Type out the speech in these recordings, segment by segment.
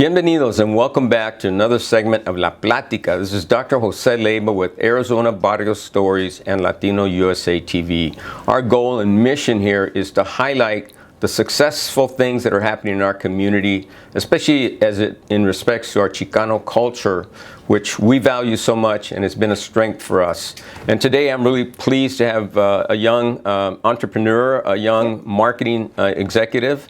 Bienvenidos and welcome back to another segment of La Plática. This is Dr. Jose Leyba with Arizona Barrio Stories and Latino USA TV. Our goal and mission here is to highlight the successful things that are happening in our community, especially as it in respects to our Chicano culture, which we value so much and has been a strength for us. And today I'm really pleased to have a young entrepreneur, a young marketing executive,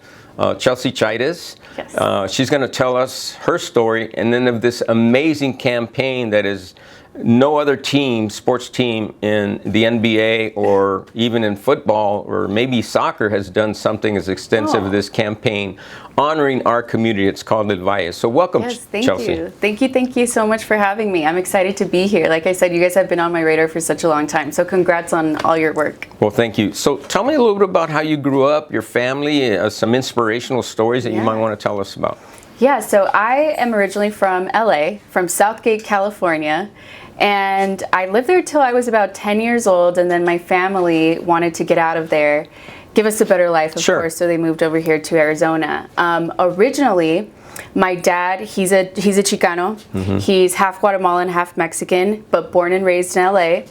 Chelsea Chaidez. Yes. She's going to tell us her story, and then of this amazing campaign that is no other team, sports team in the NBA or even in football or maybe soccer has done something as extensive as this campaign honoring our community. It's called Valle. So welcome, yes, thank Chelsea. you. Thank you so much for having me. I'm excited to be here. Like I said, you guys have been on my radar for such a long time. So congrats on all your work. Well, thank you. So tell me a little bit about how you grew up, your family, some inspirational stories that you might want to tell us about. Yeah, so I am originally from LA, from Southgate, California. And I lived there till I was about 10 years old, and then my family wanted to get out of there, give us a better life, of course, so they moved over here to Arizona. Originally, my dad, he's a Chicano. He's half Guatemalan, half Mexican, but born and raised in LA.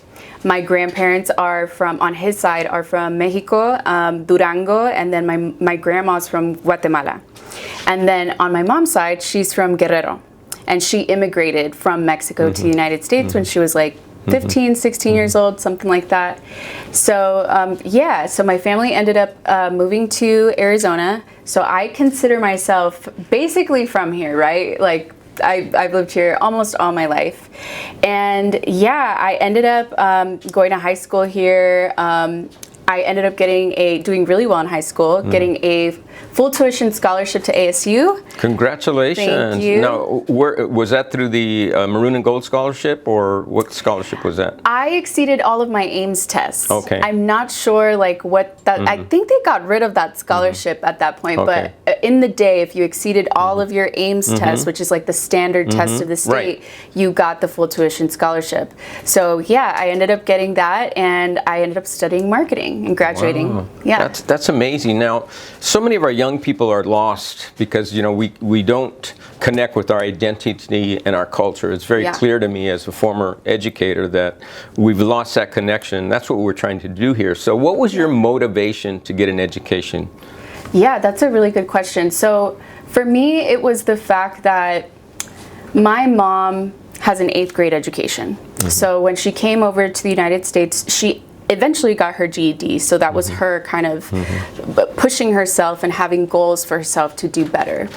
My grandparents are on his side, are from Mexico, Durango, and then my grandma's from Guatemala. And then on my mom's side, she's from Guerrero. And she immigrated from Mexico to the United States when she was like 15, 16 years old, something like that. So so my family ended up moving to Arizona. So I consider myself basically from here, right? Like I've lived here almost all my life. And yeah, I ended up going to high school here. I ended up doing really well in high school, getting a full tuition scholarship to ASU. Congratulations. Thank you. Now, was that through the Maroon and Gold Scholarship, or what scholarship was that? I exceeded all of my AIMS tests. Okay. I'm not sure like what that, I think they got rid of that scholarship at that point, but in the day, if you exceeded all of your AIMS tests, which is like the standard test of the state, you got the full tuition scholarship. So yeah, I ended up getting that, and I ended up studying marketing and graduating. Wow. Yeah. That's amazing. Now, so many of our young people are lost because, you know, we don't connect with our identity and our culture. It's very clear to me as a former educator that we've lost that connection. That's what we're trying to do here. So what was your motivation to get an education? Yeah, that's a really good question. So for me, it was the fact that my mom has an 8th grade education. So when she came over to the United States, she eventually got her GED, so that was her kind of pushing herself and having goals for herself to do better.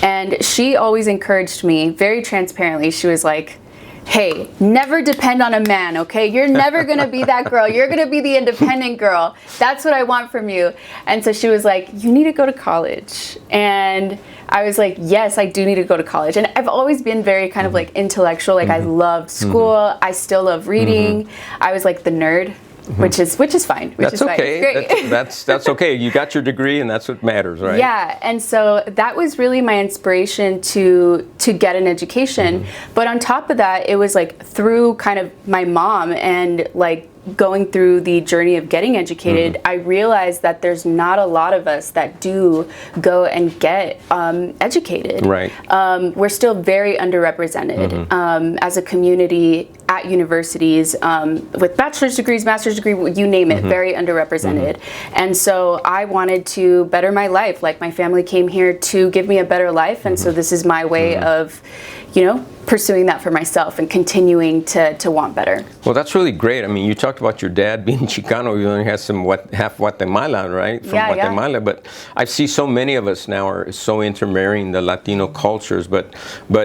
And she always encouraged me very transparently. She was like, hey, never depend on a man, okay? You're never gonna be that girl. You're gonna be the independent girl. That's what I want from you. And so she was like, you need to go to college. And I was like, yes, I do need to go to college. And I've always been very kind of like intellectual. Like I loved school. I still love reading. I was like the nerd. Which is fine. That's okay. Great. That's okay. You got your degree, and that's what matters, right? Yeah, and so that was really my inspiration to get an education. But on top of that, it was like through kind of my mom and like going through the journey of getting educated, I realized that there's not a lot of us that do go and get educated. Right. We're still very underrepresented as a community at universities with bachelor's degrees, master's degree, you name it, very underrepresented. And so I wanted to better my life. Like my family came here to give me a better life, and so this is my way of, you know, pursuing that for myself and continuing to want better. Well, that's really great. I mean, you talked about your dad being Chicano. You only have half Guatemala, right? From Guatemala. Yeah. But I see so many of us now are so intermarrying the Latino cultures. But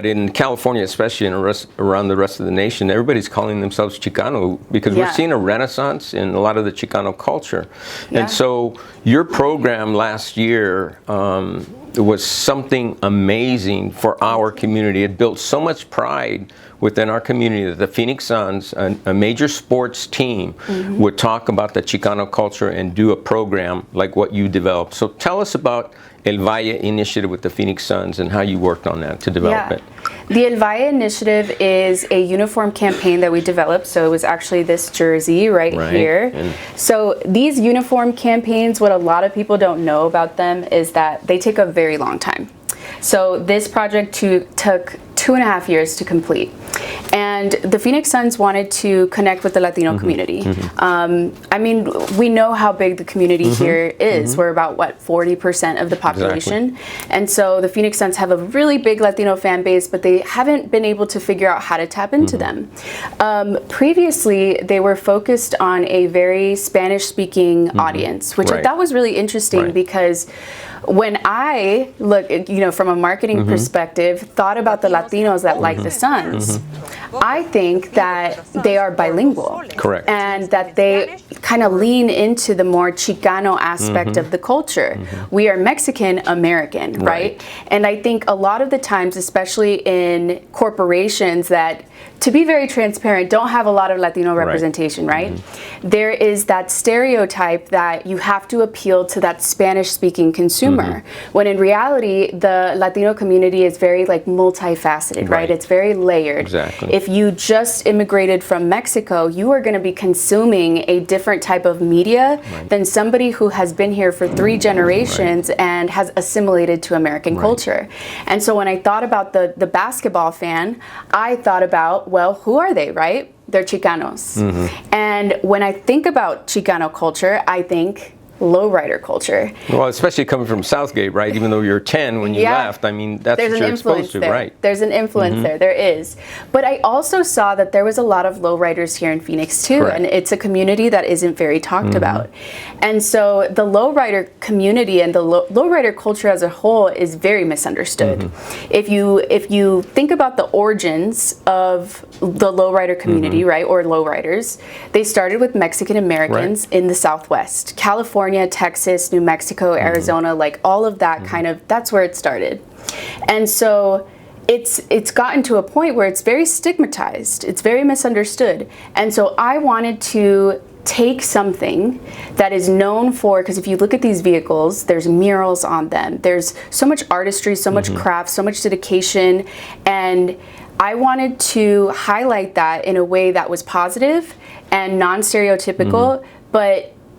in California, especially and around the rest of the nation, everybody's calling themselves Chicano because we're seeing a renaissance in a lot of the Chicano culture. And so your program last year, it was something amazing for our community. It built so much pride within our community that the Phoenix Suns, a major sports team, would talk about the Chicano culture and do a program like what you developed. So tell us about El Valle initiative with the Phoenix Suns and how you worked on that to develop it. The El Valle initiative is a uniform campaign that we developed. So it was actually this jersey right here. And so these uniform campaigns, what a lot of people don't know about them is that they take a very long time. So this project took 2.5 years to complete. And the Phoenix Suns wanted to connect with the Latino community. I mean, we know how big the community here is. We're about, 40% of the population. Exactly. And so the Phoenix Suns have a really big Latino fan base, but they haven't been able to figure out how to tap into them. Previously, they were focused on a very Spanish-speaking audience, which I thought was really interesting because when I look, from a marketing perspective, thought about the Latinos that like the Suns, I think that they are bilingual. Correct. And that they kind of lean into the more Chicano aspect of the culture. We are Mexican American, right? And I think a lot of the times, especially in corporations that, to be very transparent, don't have a lot of Latino representation, right? There is that stereotype that you have to appeal to that Spanish-speaking consumer, when in reality, the Latino community is very multifaceted, right? It's very layered. Exactly. If you just immigrated from Mexico, you are going to be consuming a different type of media than somebody who has been here for 3 generations and has assimilated to American culture. And so when I thought about the basketball fan, I thought about, well, who are they, right? They're Chicanos. And when I think about Chicano culture, I think lowrider culture. Well, especially coming from Southgate, right? Even though you're 10 when you left, I mean, that's what you're exposed to, right? There's an influence there. There is. But I also saw that there was a lot of lowriders here in Phoenix too, and it's a community that isn't very talked about. And so the lowrider community and the lowrider culture as a whole is very misunderstood. If you think about the origins of the lowrider community, right, or lowriders, they started with Mexican Americans in the Southwest, California, Texas, New Mexico, Arizona, all of that kind of, that's where it started. And so it's gotten to a point where it's very stigmatized. It's very misunderstood. And so I wanted to take something that is known for, because if you look at these vehicles, there's murals on them. There's so much artistry, so much craft, so much dedication. And I wanted to highlight that in a way that was positive and non-stereotypical,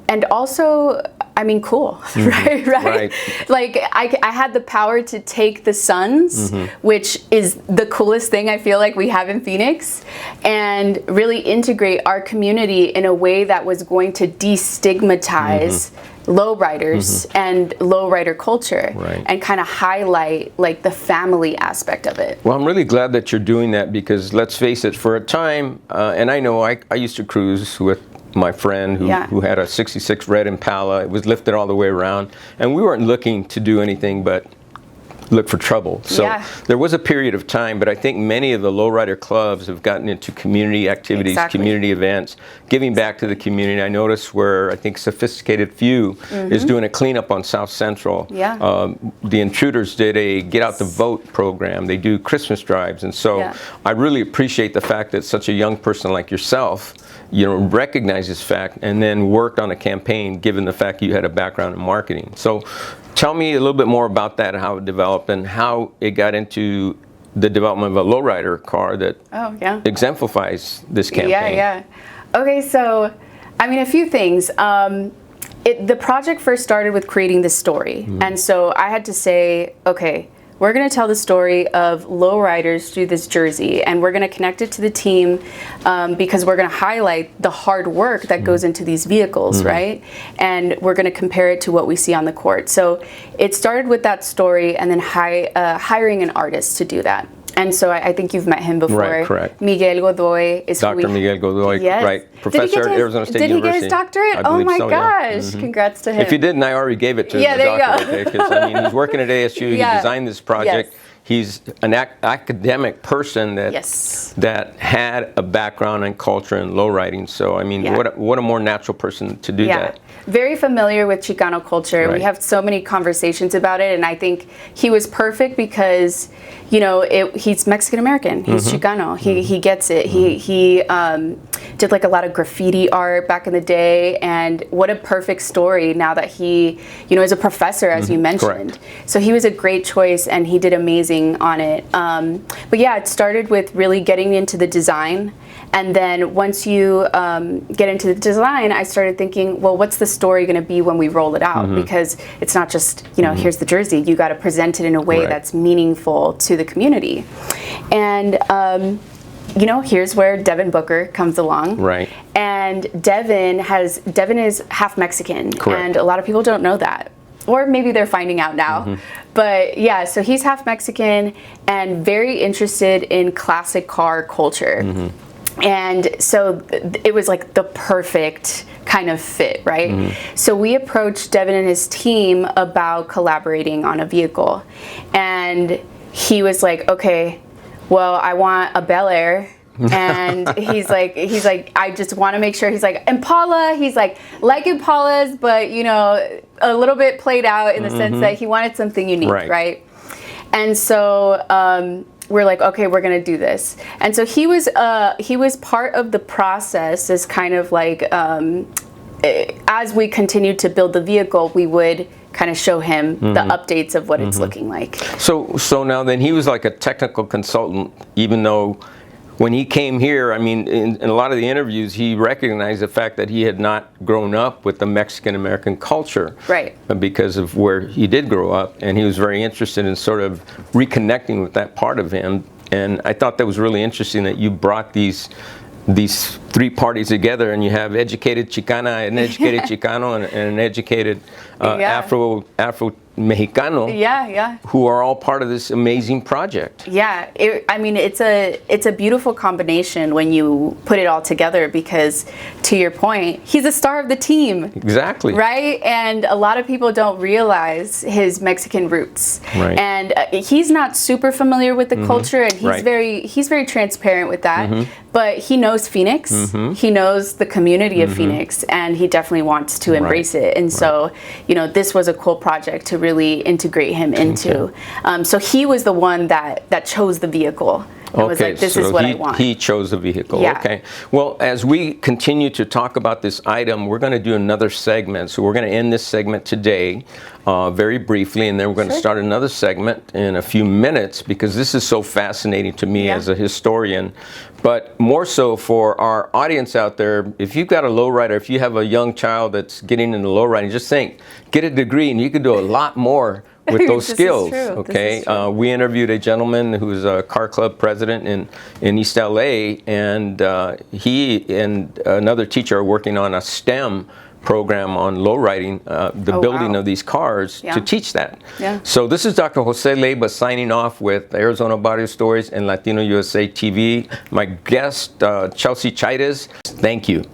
and also, I mean, cool, right? I had the power to take the Suns, which is the coolest thing I feel like we have in Phoenix, and really integrate our community in a way that was going to destigmatize lowriders and lowrider culture, and kind of highlight the family aspect of it. Well, I'm really glad that you're doing that, because let's face it, for a time, and I know I used to cruise with my friend who had a 66 red Impala. It was lifted all the way around, and we weren't looking to do anything but look for trouble. So there was a period of time, but I think many of the lowrider clubs have gotten into community activities, community events, giving back to the community. I noticed where I think Sophisticated Few is doing a cleanup on South Central. The Intruders did a Get Out the Vote program. They do Christmas drives, and so I really appreciate the fact that such a young person like yourself recognized this fact and then worked on a campaign, given the fact you had a background in marketing. So tell me a little bit more about that and how it developed and how it got into the development of a lowrider car that exemplifies this campaign. Okay, so, I mean, a few things. The project first started with creating this story. And so I had to say, okay, we're going to tell the story of lowriders through this jersey, and we're going to connect it to the team because we're going to highlight the hard work that goes into these vehicles, right? And we're going to compare it to what we see on the court. So it started with that story, and then hiring an artist to do that. And so I think you've met him before. Right, correct. Miguel Godoy is Dr. Miguel Godoy, right. Professor at Arizona State University. Did he get his doctorate? Oh my gosh, congrats to him. If he didn't, I already gave it to him. Yeah, there you go. Because I mean, he's working at ASU, he designed this project. He's an academic person that had a background in culture and lowriding. So I mean, what a more natural person to do that. Very familiar with Chicano culture. We have so many conversations about it, and I think he was perfect because, he's Mexican American. He's Chicano. He gets it. He did a lot of graffiti art back in the day, and what a perfect story now that he, is a professor, as you mentioned. So he was a great choice, and he did amazing on it. But yeah, it started with really getting into the design. And then once you get into the design, I started thinking, well, what's the the story going to be when we roll it out? Because it's not just, you know, here's the jersey. You got to present it in a way that's meaningful to the community. And, you know, here's where Devin Booker comes along. Right. And Devin is half Mexican. Correct. And a lot of people don't know that. Or maybe they're finding out now. But yeah, so he's half Mexican and very interested in classic car culture. And so it was like the perfect kind of fit, right? So we approached Devin and his team about collaborating on a vehicle. And he was like, okay, well, I want a Bel Air. And he's like, I just want to make sure. He's like, Impala. He's like Impalas, but, you know, a little bit played out in the sense that he wanted something unique, right? And so we're like, okay, we're gonna do this. And so he was part of the process as kind of like, as we continued to build the vehicle, we would kind of show him the updates of what it's looking like. So now then he was like a technical consultant, even though when he came here, I mean, in a lot of the interviews, he recognized the fact that he had not grown up with the Mexican-American culture. Right. Because of where he did grow up, and he was very interested in sort of reconnecting with that part of him. And I thought that was really interesting that you brought these three parties together, and you have educated Chicana, an educated Chicano, and an educated Afro Mexicano, who are all part of this amazing project. Yeah, I mean, it's a beautiful combination when you put it all together, because to your point, he's a star of the team. Exactly. Right? And a lot of people don't realize his Mexican roots. Right. And he's not super familiar with the culture, and he's very transparent with that. But he knows Phoenix. He knows the community of Phoenix, and he definitely wants to embrace it. And so, you know, this was a cool project to really integrate him into. So he was the one that chose the vehicle. And was like, this is what I want. He chose the vehicle. Yeah. Okay. Well, as we continue to talk about this item, we're going to do another segment. So we're going to end this segment today very briefly, and then we're going to start another segment in a few minutes, because this is so fascinating to me as a historian. But more so for our audience out there, if you've got a lowrider, if you have a young child that's getting into lowriding, just think, get a degree and you can do a lot more with those skills. Okay, we interviewed a gentleman who's a car club president in East LA, and he and another teacher are working on a STEM program on lowriding, the building of these cars to teach that. So this is Dr. Jose Leyba signing off with Arizona Barrio Stories and Latino USA TV. My guest, Chelsea Chaidez. Thank you.